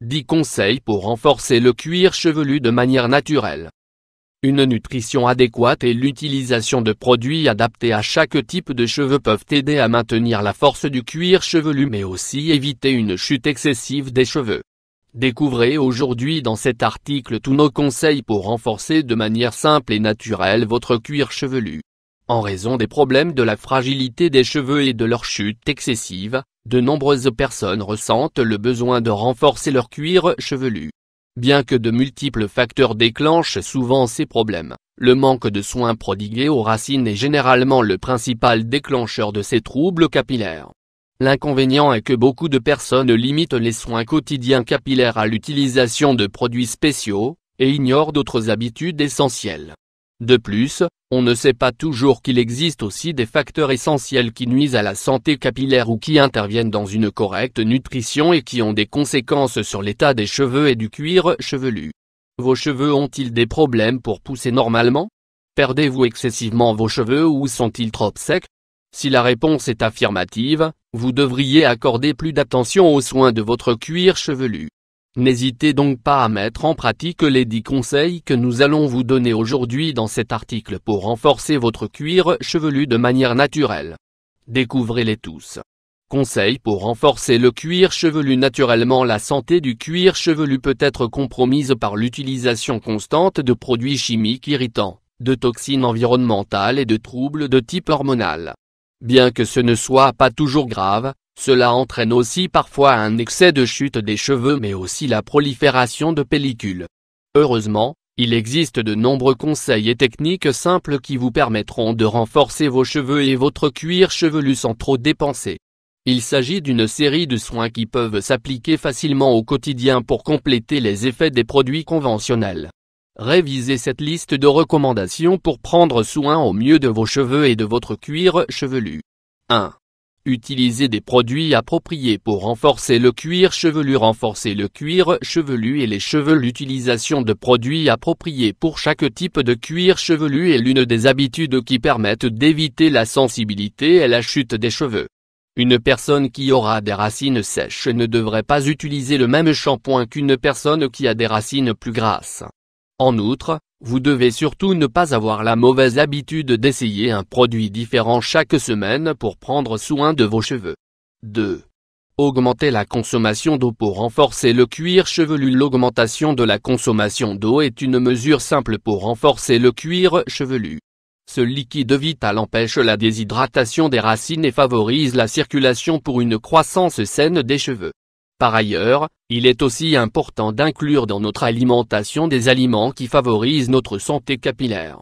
10 conseils pour renforcer le cuir chevelu de manière naturelle. Une nutrition adéquate et l'utilisation de produits adaptés à chaque type de cheveux peuvent aider à maintenir la force du cuir chevelu mais aussi éviter une chute excessive des cheveux. Découvrez aujourd'hui dans cet article tous nos conseils pour renforcer de manière simple et naturelle votre cuir chevelu. En raison des problèmes de la fragilité des cheveux et de leur chute excessive, de nombreuses personnes ressentent le besoin de renforcer leur cuir chevelu. Bien que de multiples facteurs déclenchent souvent ces problèmes, le manque de soins prodigués aux racines est généralement le principal déclencheur de ces troubles capillaires. L'inconvénient est que beaucoup de personnes limitent les soins quotidiens capillaires à l'utilisation de produits spéciaux, et ignorent d'autres habitudes essentielles. De plus, on ne sait pas toujours qu'il existe aussi des facteurs essentiels qui nuisent à la santé capillaire ou qui interviennent dans une correcte nutrition et qui ont des conséquences sur l'état des cheveux et du cuir chevelu. Vos cheveux ont-ils des problèmes pour pousser normalement? Perdez-vous excessivement vos cheveux ou sont-ils trop secs? Si la réponse est affirmative, vous devriez accorder plus d'attention aux soins de votre cuir chevelu. N'hésitez donc pas à mettre en pratique les 10 conseils que nous allons vous donner aujourd'hui dans cet article pour renforcer votre cuir chevelu de manière naturelle. Découvrez-les tous. Conseils pour renforcer le cuir chevelu naturellement. La santé du cuir chevelu peut être compromise par l'utilisation constante de produits chimiques irritants, de toxines environnementales et de troubles de type hormonal. Bien que ce ne soit pas toujours grave, cela entraîne aussi parfois un excès de chute des cheveux mais aussi la prolifération de pellicules. Heureusement, il existe de nombreux conseils et techniques simples qui vous permettront de renforcer vos cheveux et votre cuir chevelu sans trop dépenser. Il s'agit d'une série de soins qui peuvent s'appliquer facilement au quotidien pour compléter les effets des produits conventionnels. Révisez cette liste de recommandations pour prendre soin au mieux de vos cheveux et de votre cuir chevelu. 1. Utilisez des produits appropriés pour renforcer le cuir chevelu. Renforcer le cuir chevelu et les cheveux. L'utilisation de produits appropriés pour chaque type de cuir chevelu est l'une des habitudes qui permettent d'éviter la sensibilité et la chute des cheveux. Une personne qui aura des racines sèches ne devrait pas utiliser le même shampoing qu'une personne qui a des racines plus grasses. En outre, vous devez surtout ne pas avoir la mauvaise habitude d'essayer un produit différent chaque semaine pour prendre soin de vos cheveux. 2. Augmentez la consommation d'eau pour renforcer le cuir chevelu. L'augmentation de la consommation d'eau est une mesure simple pour renforcer le cuir chevelu. Ce liquide vital empêche la déshydratation des racines et favorise la circulation pour une croissance saine des cheveux. Par ailleurs, il est aussi important d'inclure dans notre alimentation des aliments qui favorisent notre santé capillaire.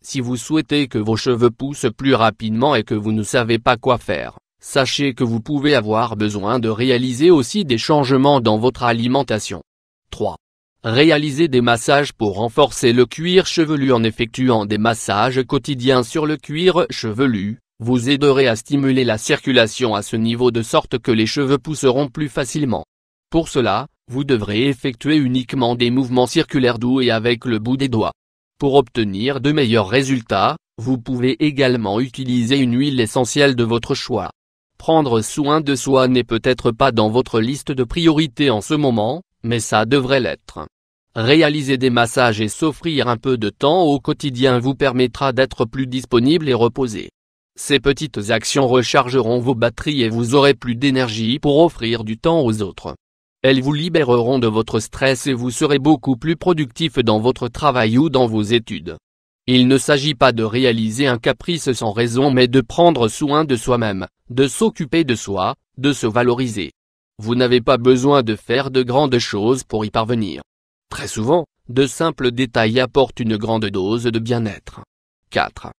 Si vous souhaitez que vos cheveux poussent plus rapidement et que vous ne savez pas quoi faire, sachez que vous pouvez avoir besoin de réaliser aussi des changements dans votre alimentation. 3. Réalisez des massages pour renforcer le cuir chevelu. En effectuant des massages quotidiens sur le cuir chevelu, vous aiderez à stimuler la circulation à ce niveau de sorte que les cheveux pousseront plus facilement. Pour cela, vous devrez effectuer uniquement des mouvements circulaires doux et avec le bout des doigts. Pour obtenir de meilleurs résultats, vous pouvez également utiliser une huile essentielle de votre choix. Prendre soin de soi n'est peut-être pas dans votre liste de priorités en ce moment, mais ça devrait l'être. Réaliser des massages et s'offrir un peu de temps au quotidien vous permettra d'être plus disponible et reposé. Ces petites actions rechargeront vos batteries et vous aurez plus d'énergie pour offrir du temps aux autres. Elles vous libéreront de votre stress et vous serez beaucoup plus productif dans votre travail ou dans vos études. Il ne s'agit pas de réaliser un caprice sans raison mais de prendre soin de soi-même, de s'occuper de soi, de se valoriser. Vous n'avez pas besoin de faire de grandes choses pour y parvenir. Très souvent, de simples détails apportent une grande dose de bien-être. 4.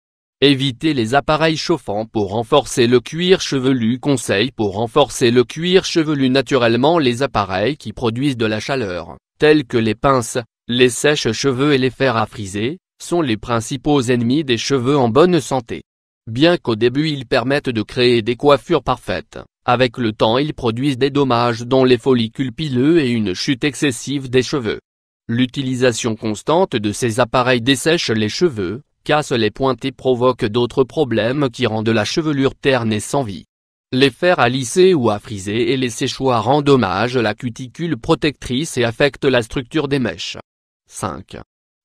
Évitez les appareils chauffants pour renforcer le cuir chevelu. Conseil pour renforcer le cuir chevelu naturellement. Les appareils qui produisent de la chaleur, tels que les pinces, les sèche-cheveux et les fers à friser, sont les principaux ennemis des cheveux en bonne santé. Bien qu'au début ils permettent de créer des coiffures parfaites, avec le temps ils produisent des dommages dont les follicules pileux et une chute excessive des cheveux. L'utilisation constante de ces appareils dessèche les cheveux, casse les pointes et provoque d'autres problèmes qui rendent la chevelure terne et sans vie. Les fers à lisser ou à friser et les séchoirs endommagent la cuticule protectrice et affectent la structure des mèches. 5.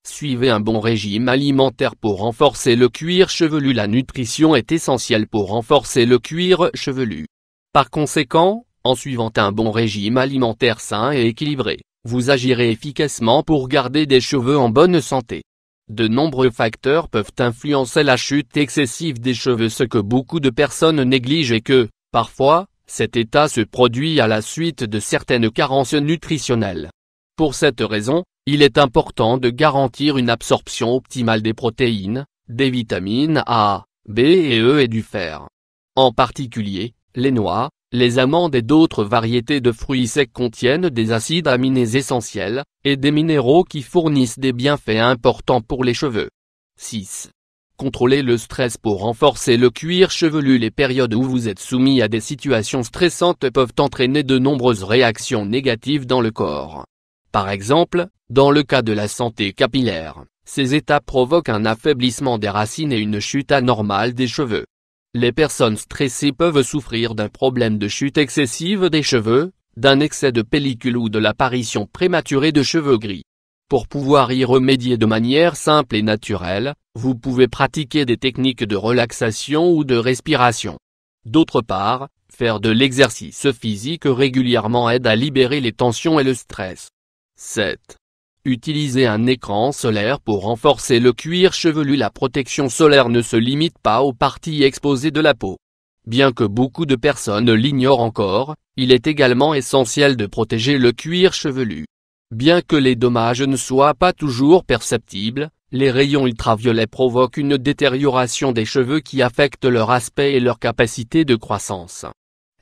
Suivez un bon régime alimentaire pour renforcer le cuir chevelu. La nutrition est essentielle pour renforcer le cuir chevelu. Par conséquent, en suivant un bon régime alimentaire sain et équilibré, vous agirez efficacement pour garder des cheveux en bonne santé. De nombreux facteurs peuvent influencer la chute excessive des cheveux, ce que beaucoup de personnes négligent et que, parfois, cet état se produit à la suite de certaines carences nutritionnelles. Pour cette raison, il est important de garantir une absorption optimale des protéines, des vitamines A, B et E et du fer. En particulier, les noix, les amandes et d'autres variétés de fruits secs contiennent des acides aminés essentiels, et des minéraux qui fournissent des bienfaits importants pour les cheveux. 6. Contrôlez le stress pour renforcer le cuir chevelu. Les périodes où vous êtes soumis à des situations stressantes peuvent entraîner de nombreuses réactions négatives dans le corps. Par exemple, dans le cas de la santé capillaire, ces états provoquent un affaiblissement des racines et une chute anormale des cheveux. Les personnes stressées peuvent souffrir d'un problème de chute excessive des cheveux, d'un excès de pellicule ou de l'apparition prématurée de cheveux gris. Pour pouvoir y remédier de manière simple et naturelle, vous pouvez pratiquer des techniques de relaxation ou de respiration. D'autre part, faire de l'exercice physique régulièrement aide à libérer les tensions et le stress. 7. Utilisez un écran solaire pour renforcer le cuir chevelu. La protection solaire ne se limite pas aux parties exposées de la peau. Bien que beaucoup de personnes l'ignorent encore, il est également essentiel de protéger le cuir chevelu. Bien que les dommages ne soient pas toujours perceptibles, les rayons ultraviolets provoquent une détérioration des cheveux qui affecte leur aspect et leur capacité de croissance.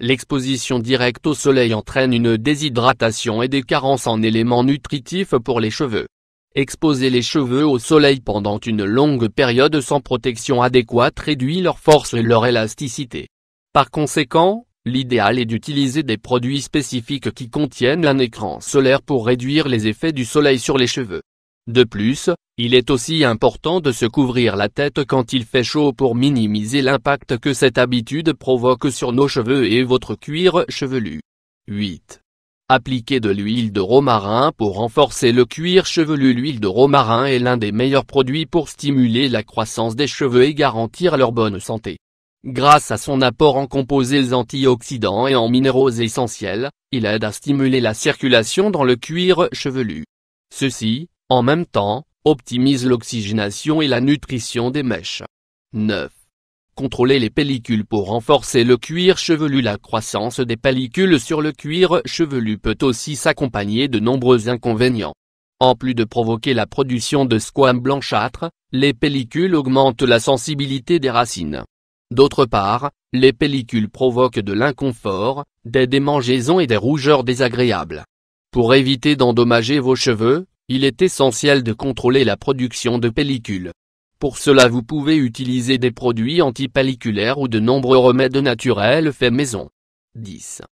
L'exposition directe au soleil entraîne une déshydratation et des carences en éléments nutritifs pour les cheveux. Exposer les cheveux au soleil pendant une longue période sans protection adéquate réduit leur force et leur élasticité. Par conséquent, l'idéal est d'utiliser des produits spécifiques qui contiennent un écran solaire pour réduire les effets du soleil sur les cheveux. De plus, il est aussi important de se couvrir la tête quand il fait chaud pour minimiser l'impact que cette habitude provoque sur nos cheveux et votre cuir chevelu. 8. Appliquez de l'huile de romarin pour renforcer le cuir chevelu. L'huile de romarin est l'un des meilleurs produits pour stimuler la croissance des cheveux et garantir leur bonne santé. Grâce à son apport en composés antioxydants et en minéraux essentiels, il aide à stimuler la circulation dans le cuir chevelu. Ceci, en même temps, optimise l'oxygénation et la nutrition des mèches. 9. Contrôler les pellicules pour renforcer le cuir chevelu. La croissance des pellicules sur le cuir chevelu peut aussi s'accompagner de nombreux inconvénients. En plus de provoquer la production de squames blanchâtres, les pellicules augmentent la sensibilité des racines. D'autre part, les pellicules provoquent de l'inconfort, des démangeaisons et des rougeurs désagréables. Pour éviter d'endommager vos cheveux, il est essentiel de contrôler la production de pellicules. Pour cela vous pouvez utiliser des produits antipelliculaires ou de nombreux remèdes naturels faits maison. 10.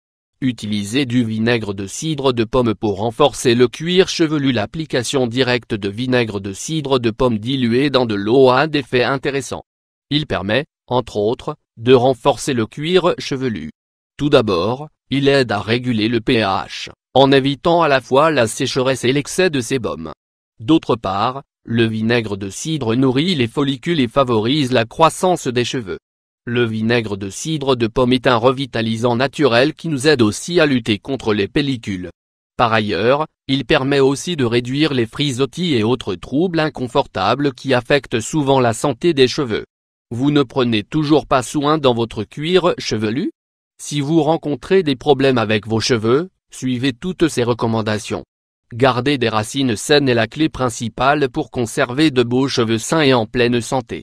Utilisez du vinaigre de cidre de pomme pour renforcer le cuir chevelu. L'application directe de vinaigre de cidre de pomme dilué dans de l'eau a un effet intéressant. Il permet, entre autres, de renforcer le cuir chevelu. Tout d'abord, il aide à réguler le pH, en évitant à la fois la sécheresse et l'excès de sébum. D'autre part, le vinaigre de cidre nourrit les follicules et favorise la croissance des cheveux. Le vinaigre de cidre de pomme est un revitalisant naturel qui nous aide aussi à lutter contre les pellicules. Par ailleurs, il permet aussi de réduire les frisottis et autres troubles inconfortables qui affectent souvent la santé des cheveux. Vous ne prenez toujours pas soin dans votre cuir chevelu? Si vous rencontrez des problèmes avec vos cheveux, suivez toutes ces recommandations. Garder des racines saines est la clé principale pour conserver de beaux cheveux sains et en pleine santé.